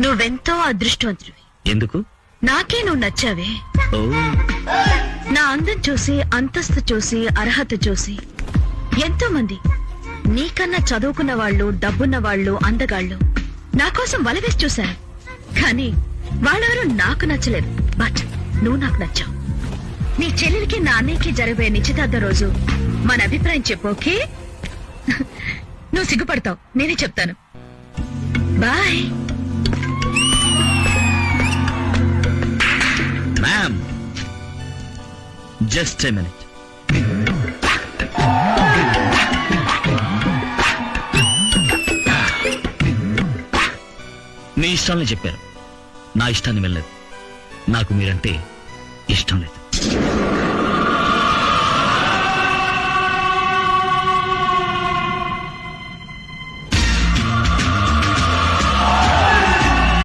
నువ్వెంతో అదృష్టవంతుడివి. ఎందుకు? నాకే నువ్వు నచ్చావే. ఓ, నా అందం చూసి, అంతస్తు చూసి, అర్హత చూసి ఎంతో మంది నీకన్నా చదువుకున్న వాళ్ళు, డబ్బున్న వాళ్ళు, అందగాళ్ళు నా కోసం వలవేసి చూశారు. కానీ వాళ్ళెవరూ నాకు నచ్చలేదు. బట్ నువ్వు నాకు నచ్చావు. నీ చెల్లెలికి నా అన్నయ్యకి జరగబోయే నిశ్చితార్థం రోజు మన అభిప్రాయం చెప్పు, ఓకే? నువ్వు సిగ్గుపడతావు, నేనే చెప్తాను. Bye. Ma'am, just a minute. మీ ఇష్టాన్ని చెప్పారు, నా ఇష్టాన్ని వెళ్ళలేదు. నాకు మీరంటే ఇష్టం లేదు.